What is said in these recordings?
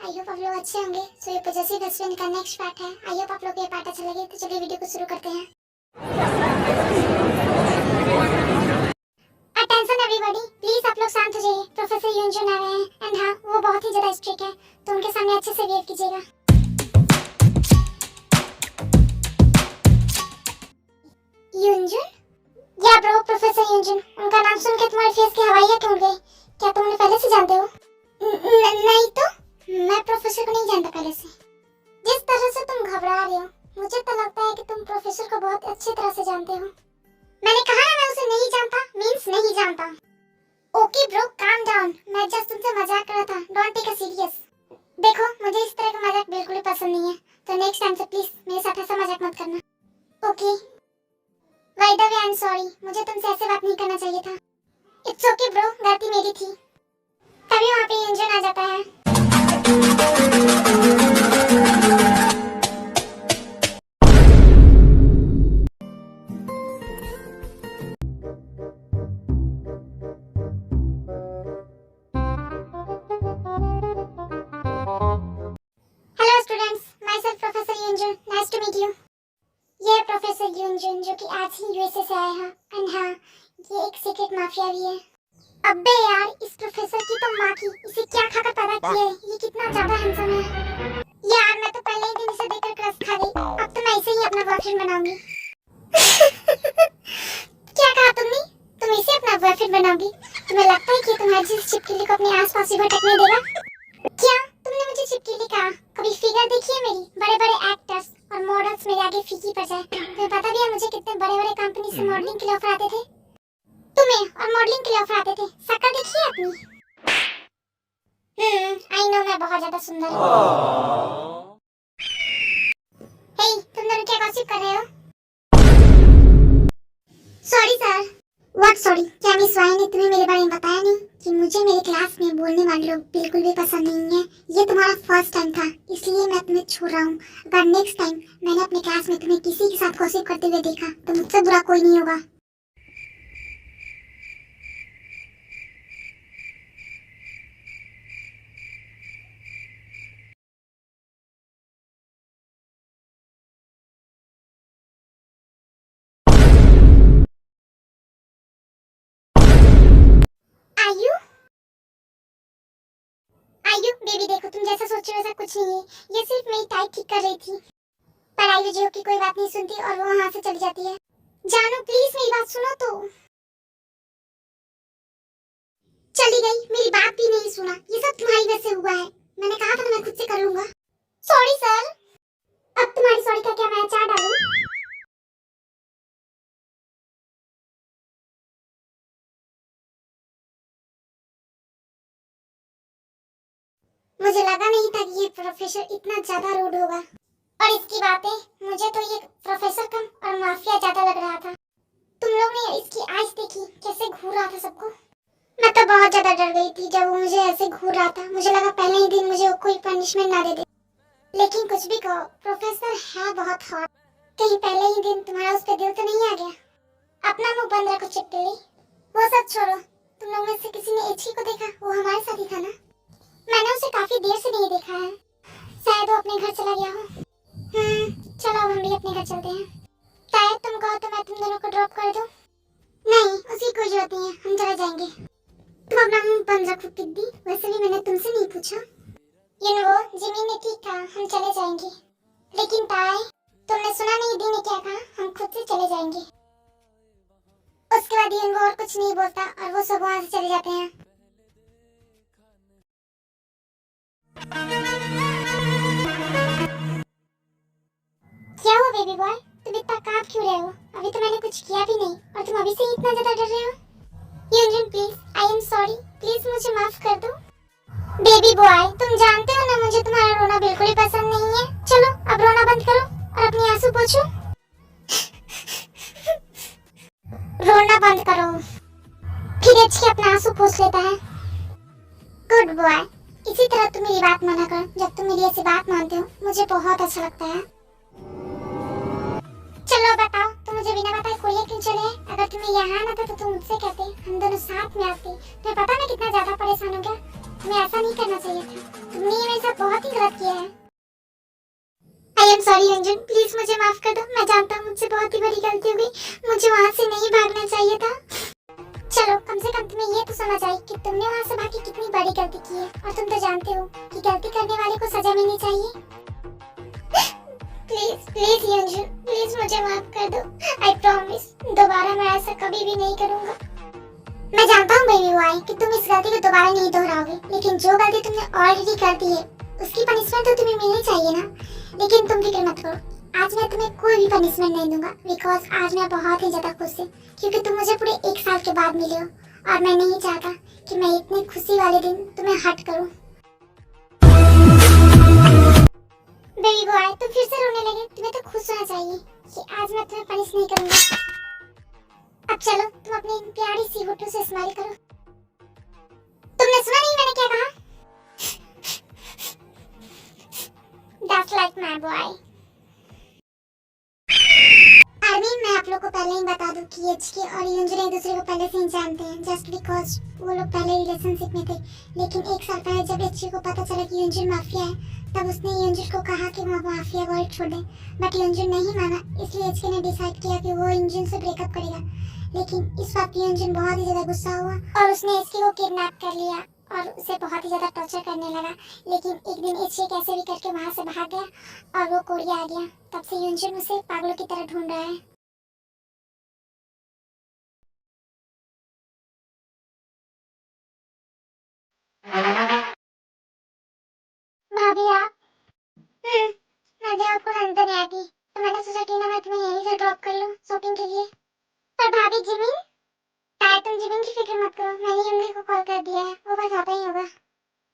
I hope आप लोग अच्छे होंगे। सो ये पॉजेसिव बेस्ट फ्रेंड का नेक्स्ट पार्ट है। आई होप आप लोग को ये पार्ट अच्छा लगे। तो चलिए वीडियो को शुरू करते हैं। अटेंशन एवरीबॉडी, प्लीज आप लोग शांत हो जाइए। प्रोफेसर युनजुन आ रहे हैं एंड हाँ, वो बहुत ही ज्यादा स्ट्रिक्ट है, तो उनके सामने अच्छे से बिहेव कीजिएगा। युनजुन? या ब्रो, प्रोफेसर युनजुन। उनका नाम सुन के तुम्हारे फेस की हवाइयां क्यों उड़ गई? क्या तुम उन्हें पहले से जानते हो? नहीं तो मैं प्रोफेसर को नहीं जानता पहले से। जिस तरह से तुम घबरा रही हो, मुझे तो लगता है कि तुम प्रोफेसर को बहुत अच्छी तरह से जानते हो। मैंने कहा ना, मैं उसे नहीं जानता मींस नहीं जानता। Okay bro, calm down. मैं जस्ट तुमसे मजाक कर रहा था, डोंट टेक इट सीरियस। देखो, मुझे इस तरह का मजाक बिल्कुल भी पसंद नहीं है, तो नेक्स्ट टाइम से प्लीज मेरे साथ ऐसा मजाक मत करना। Okay by the way, I am sorry, मुझे तुमसे ऐसे बात नहीं करना चाहिए था। इट्स ओके ब्रो, गलती मेरी थी। तभी वहाँ पे युनजुन आ जाता है। Hello students, myself professor Yunjun, nice to meet you. ये प्रोफेसर युनजुन जो कि आज ही यूएसए से आया है एंड हाँ, ये एक सीक्रेट माफिया भी है। अबे यार, इस प्रोफेसर की तो माँ की, इसे क्या खाकर पैदा किया है? ये कितना ज्यादा हैंडसम है यार। मैं तो पहले ही दिन इसे देखकर क्रश खा गई। अब तो मैं इसे ही अपना बॉयफ्रेंड बनाऊंगी। क्या कहा तुमने? तुम इसे अपना बॉयफ्रेंड बनाओगी? तुम्हें लगता है कि तुम्हारी जिस छिपकली को अपने आसपास ही भटकने देगा? क्या तुमने मुझे छिपकली कहा? कभी फिगर देखी है मेरी? बड़े बड़े एक्टर्स और मॉडल्स मेरे आगे फीकी पड़ जाए। तुम्हें पता भी है मुझे कितने बड़े बड़े कंपनी से मॉडलिंग के लिए ऑफर आते थे? तुम्हें और मॉडलिंग के लिए ऑफर आते थे? शक्ल देखी है अपनी? आई नो, मैं बहुत ज्यादा सुंदर हूँ। हे, तुम दोनों क्या गॉसिप कर रहे हो? Sorry sir. What sorry? क्या मिस वाई ने तुम्हें मेरे बारे में बताया नहीं कि मुझे मेरे क्लास में बोलने वाले लोग बिल्कुल भी पसंद नहीं है? ये तुम्हारा फर्स्ट टाइम था, इसलिए मैं तुम्हें छोड़ रहा हूँ। अगर नेक्स्ट टाइम मैंने अपने क्लास में तुम्हें किसी के साथ गॉसिप करते हुए देखा तो मुझसे बुरा कोई नहीं होगा। आयु बेबी, देखो तुम जैसा सोच रहे हो वैसा कुछ नहीं है। ये सिर्फ मेरी टाइप ठीक कर रही थी। पर आयु जो की कोई बात नहीं सुनती और वो वहाँ से चली जाती है। जानू प्लीज मेरी बात सुनो तो। चली गई, मेरी बात भी नहीं सुना। ये सब तुम्हारी वजह से हुआ है। मैंने कहा था मैं खुद से कर लूंगा। Sorry sir. अब तुम्हारी सॉरी का क्या मैं अचार डालूं? मुझे लगा नहीं था कि ये प्रोफेसर इतना ज्यादा रूड होगा। और इसकी बातें, मुझे तो ये प्रोफेसर कम और माफिया ज्यादा लग रहा था। तुम लोग ने इसकी आंख देखी कैसे घूर रहा था सबको? मैं तो बहुत ज्यादा डर गई थी जब वो मुझे ऐसे घूर रहा था। मुझे लगा पहले ही दिन मुझे कोई पनिशमेंट ना दे दे। लेकिन कुछ भी कहो, प्रोफेसर है बहुत हॉट। कहीं पहले ही दिन तुम्हारा उस पर दिल तो नहीं आ गया? अपना मुंह बंद रखो चिपकली। वो सब छोड़ो, तुम लोग में से किसी ने एची को देखा? वो हमारे साथ ही था ना? मैंने उसे काफी देर से नहीं देखा है। शायद वो अपने घर चला गया हो। चलो हम भी अपने घर चलते हैं। शायद तुम कहो तो मैं तुम दोनों को ड्रॉप कर दूं? नहीं, उसकी कोई जरूरत नहीं है, हम चले जाएंगे। तुम अपना मुंह बंद रखो टिड्डी। वैसे भी मैंने तुमसे नहीं पूछा। जिमी ने ठीक कहा, हम चले जाएंगे। लेकिन ताई, तुमने सुना नहीं दी ने क्या कहा? हम खुद से चले जाएंगे। उसके बाद ये और कुछ नहीं बोलता और वो सब वहाँ से चले जाते हैं। क्या हुआ बेबी बॉय? तुम इतना कांप क्यों रहे हो? अभी तो मैंने कुछ किया भी नहीं और तुम अभी से ही इतना ज्यादा डर रहे हो। Yunjun please, I am sorry, please मुझे माफ कर दो। बेबी बॉय, तुम जानते हो ना मुझे तुम्हारा रोना बिल्कुल ही पसंद नहीं है। चलो अब रोना बंद करो और अपने आंसू पोंछो। रोना बंद करो। फिर अच्छी अपना आंसू पोंछ लेता है। Good boy. इसी तरह तुम मेरी बात माना करो। जब तुम मेरी ऐसी बात मानते हो मुझे बहुत अच्छा लगता है। चलो बताओ, तुम मुझे बिना बताए कोरिया क्यों चले? अगर तुम्हें यहाँ आना था तो तुम मुझसे कहते, हम दोनों साथ में आते। तुम्हें पता मैं कितना ज्यादा परेशान हो गया। तुम्हें ऐसा नहीं करना चाहिए था। तुमने ये मेरे साथ बहुत ही गलत किया है। आई एम सॉरी अंजुन, प्लीज मुझे माफ कर दो। मैं जानता हूँ मुझसे बहुत ही बड़ी गलती हो गई। मुझे वहाँ से नहीं भागना चाहिए था। चलो कम से कम तुम्हें ये तो समझ आई कि तुमने वहाँ से भाग के कितनी बड़ी गलती की है। और तुम तो जानते हो कि गलती करने वाले को सजा मिलनी चाहिए। प्लीज प्लीज अंजुन, प्लीज मुझे माफ कर दो। आई प्रॉमिस दोबारा मैं ऐसा कभी भी नहीं करूँगा। मैं जानता हूँ बेबी बॉय कि तुम इस गलती को दोबारा नहीं दोहराओगे, लेकिन जो गलती तुमने ऑलरेडी कर दी है उसकी पनिशमेंट तो तुम्हें मिलनी चाहिए ना। लेकिन तुम फिक्र मत करो, आज मैं तुम्हें कोई भी पनिशमेंट नहीं दूंगा। बिकॉज आज मैं बहुत ही ज्यादा खुश हूँ क्योंकि तुम मुझे पूरे 1 साल के बाद मिले हो और मैं नहीं चाहता कि मैं इतनी खुशी वाले दिन तुम्हें हर्ट करूँ। बेबी बॉय तुम फिर से रोने लगे। तुम्हें तो खुश होना चाहिए कि आज मैं तुम्हें पनिश नहीं करूंगा। अब चलो तुम अपनी प्यारी सी होठों से स्माइल करो। तुमने सुना नहीं मैंने क्या कहा? That's like my boy. Army, मैं आप लोग को पहले ही बता दूं कि एचके और युंजन एक दूसरे को पहले से ही जानते हैं, जस्ट बिकॉज वो लोग पहले रिलेशनशिप में थे। लेकिन 1 साल पहले जब एचके को पता चला कि युंजन माफिया है, तब उसने युंजन को कहा कि वो माफिया वर्ल्ड छोड़ दे। बट युंजन नहीं माना, इसलिए एचके ने डिसाइड किया कि वो युंजन से ब्रेकअप करेगा। लेकिन इस बात पर युंजन बहुत ही ज्यादा गुस्सा हुआ और उसने एचके को किडनैप कर लिया और उसे बहुत ही ज्यादा टॉर्चर करने लगा। लेकिन एक दिन एचके कैसे भी करके वहां से भाग गया और वो कोरिया आ गया। तब से युंजन उसे पागलों की तरह ढूंढ रहा है। भाभी आप? मैं जयपुर अंदर आ गई तो मैंने सोचा कि ना मैं तुम्हें यहीं से ड्रॉप कर लूं शॉपिंग के लिए। पर भाभी जिमिन, ताई तुम जिमिन की फिक्र मत करो, मैंने युंगी को कॉल कर दिया है, वो बस आता ही होगा।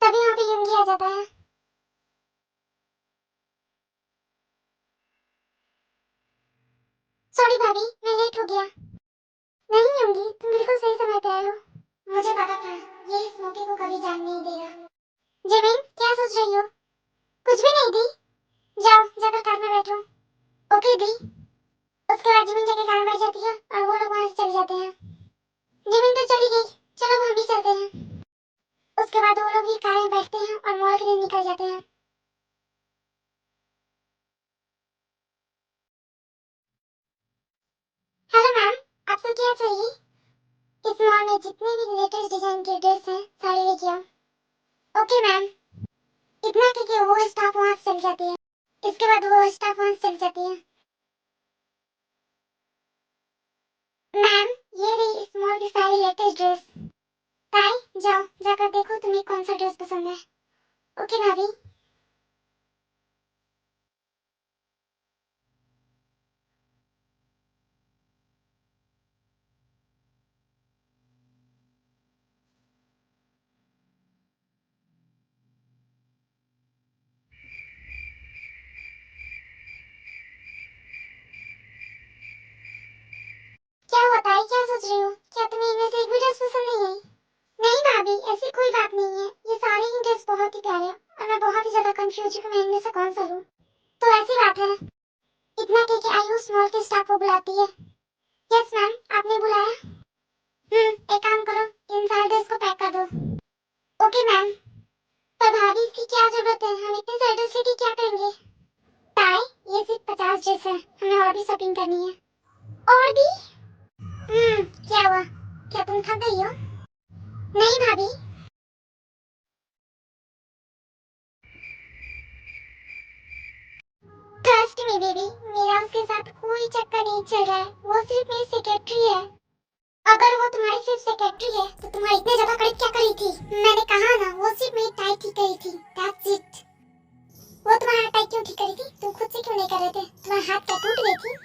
तभी वहाँ पे युंगी आ जाता है। सॉरी भाभी, मैं लेट हो गया। नहीं युंगी, तुम बिल्कुल सही समय पे आए हो। मुझे पता था ये इस मौके को कभी जान नहीं देगा। जिमिन क्या सोच रही हो? कुछ भी नहीं दी। जाओ जाकर कार में बैठो। ओके दी। उसके बाद जिमिन जाके कार में बैठ जाती है और वो लोग वहाँ से चले जाते हैं। जिमिन तो चली गई, चलो हम भी चलते हैं। उसके बाद वो लोग भी कार में बैठते हैं और मॉल के लिए निकल जाते हैं। हेलो मैम, आपको क्या चाहिए? इस मॉल में जितने भी लेटेस्ट डिजाइन के ड्रेस हैं सारे लेके आओ। Okay ma'am. इतना कि वो स्टाफ वहाँ से चल जाती है। इसके बाद वो स्टाफ वहाँ से चल जाती है। मैम, ये रही इस मॉल की सारी लेटेस्ट ड्रेस। ताई जाओ जाकर देखो तुम्हें कौन सा ड्रेस पसंद है। ओके भाभी। क्या हुआ ताई, क्या सोच रही हो? क्या तुम्हें इनमें से एक भी ड्रेस पसंद नहीं आई? नहीं भाभी, ऐसी कोई बात नहीं है। ये सारे ही ड्रेस बहुत ही प्यारे हैं और मैं बहुत ही ज्यादा कंफ्यूज हूँ कि मैं इनमें से कौन सा लूँ। तो ऐसी बात है, इतना कह के आयुष मॉल के स्टाफ को बुलाती है। यस मैम, आपने बुलाया? एक काम करो, इन सारे ड्रेस को पैक कर दो। Okay ma'am. पर भाभी इसकी क्या जरूरत है? हम इतने सारे ड्रेस लेके क्या करेंगे? ताई, ये सिर्फ 50 ड्रेस है, हमें और भी शॉपिंग करनी है। और भी? क्या हुआ? क्या तुम थक गई हो? नहीं भाभी। ट्रस्ट मी बेबी, मेरा उसके साथ कोई चक्कर नहीं चल रहा है। वो सिर्फ मेरी सेक्रेटरी है। अगर वो तुम्हारी सिर्फ सेक्रेटरी है तो तुम्हारी इतने ज्यादा करीब क्या करी थी? मैंने कहा ना, वो सिर्फ मेरी टाई ठीक करी थी। That's it. वो तुम्हारा टाई क्यों ठीक करी थी? तुम खुद से क्यों नहीं कर रहे थे? तुम्हारे हाथ क्या टूट गई थी?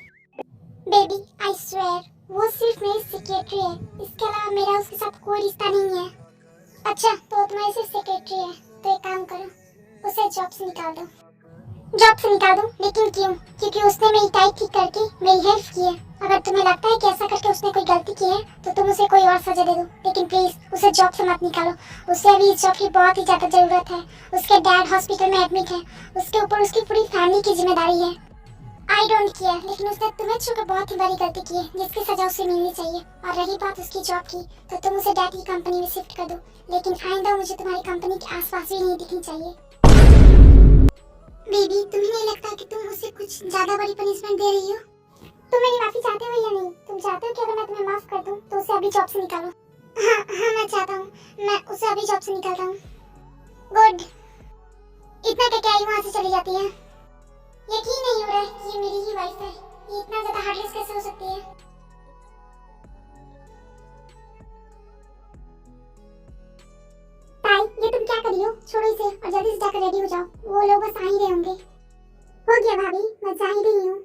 बेबी आई स्वेयर, वो सिर्फ मेरी सेक्रेटरी है। इसके अलावा मेरा उसके साथ कोई रिश्ता नहीं है। अच्छा तो वो तुम्हारी सिर्फ सेक्रेटरी है। तो एक काम करो, उसे जॉब से निकाल दो। जॉब से निकाल दूं? लेकिन क्यों? क्योंकि उसने मेरी टाई ठीक करके मेरी हेल्प की है। अगर तुम्हें लगता है कि ऐसा करके उसने कोई गलती की है तो तुम उसे कोई और सजा दे दो, लेकिन प्लीज उसे जॉब से मत निकालो। उसे अभी इस जॉब की बहुत ही ज्यादा जरूरत है। उसके डैड हॉस्पिटल में एडमिट है, उसके ऊपर उसकी पूरी फैमिली की जिम्मेदारी है। आई डोंट केयर, लेकिन उसने तुम्हें छूकर बहुत ही बड़ी गलती की है जिसकी सजा उसे मिलनी चाहिए। और रही बात उसकी जॉब की, तो तुम उसे डैड की कंपनी में शिफ्ट कर दो, लेकिन आइंदा मुझे तुम्हारी कंपनी के आसपास भी नहीं दिखनी चाहिए। बेबी, तुम्हें नहीं लगता कि तुम उसे कुछ ज्यादा बड़ी पनिशमेंट दे रही हो? तुम मेरी माफी चाहते हो या नहीं? तुम चाहते हो कि अगर मैं तुम्हें माफ कर दूं तो उसे अभी जॉब से निकालो? हाँ, मैं चाहता हूँ। मैं उसे अभी जॉब से निकालता हूँ। गुड। इतना क्या क्या वहाँ से चली जाती है? यकीन नहीं हो रहा है कि ये मेरी ही वाइफ है। ये इतना ज्यादा हार्डलेस कैसे हो सकती है? ताई, ये तुम क्या कर रही हो? छोड़ो इसे और जल्दी से जाकर रेडी हो जाओ। वो लोग बस आ ही रहे होंगे। हो गया भाभी, मैं जा ही रही हूँ।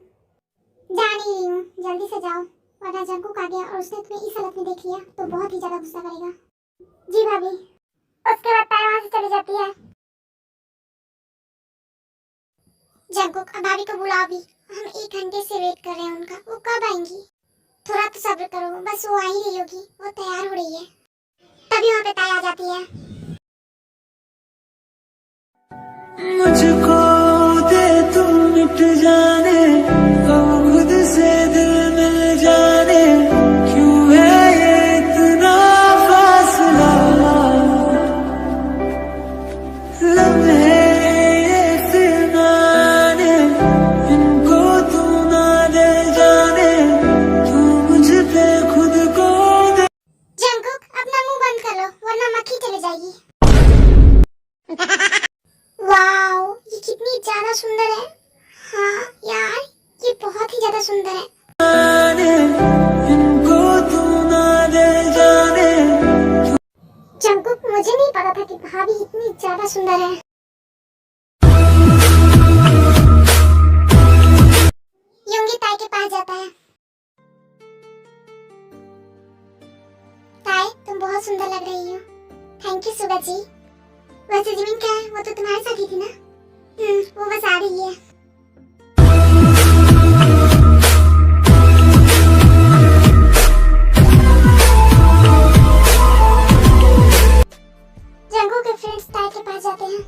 जा नहीं रही हूँ, जल्दी से जाओ, वरना जंकुक आ गया और उसने तुम्हें इस हालत में देख लिया तो बहुत ही ज्यादा गुस्सा करेगा। जी भाभी। उसके बाद ताई वहाँ से चली जाती है। जंकुक, अब भाभी को बुलाओ भी। हम 1 घंटे से वेट कर रहे हैं उनका। वो कब आएंगी? थोड़ा तो सब्र करो, बस वो आ ही रही होगी। वो तैयार हो रही है। तभी वहाँ पे ताई आ जाती है। मुझको दे तू मिट जाने, अब खुद से दिल मिल जाने, क्यों है ये इतना फासला, लम्हे ये फिरनाने, इनको तू ना दे जाने, तू मुझ पे खुद को दे। जंकुक, अपना मुंह बंद कर लो वरना मक्खी चली जाएगी। वाओ, ये कितनी ज्यादा सुंदर है। हाँ यार, ये बहुत ही ज्यादा सुंदर है। इनको तू ना दे जाने। जंकुक, मुझे नहीं पता था कि भाभी इतनी ज्यादा सुंदर है। योंगी ताई के पास जाता है। ताई, तुम बहुत सुंदर लग रही हो। थैंक यू सुगा जी। वैसे जिमिन क्या है? वो तो तुम्हारे साथ ही थी ना? वो बस आ रही है। जंगू के फ्रेंड्स ताई के पास जाते हैं।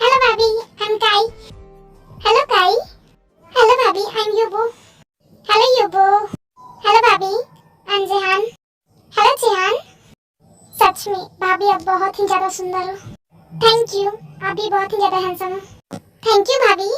हेलो भाभी, आई एम काई। हेलो काई। हेलो भाभी, आई एम योबो। हेलो योबो। हेलो भाभी, I am Jehan. Hello Jehan. सच में भाभी अब बहुत ही ज्यादा सुंदर हो। थैंक यू, आप भी बहुत ही ज्यादा हैंडसम हो। थैंक यू भाभी।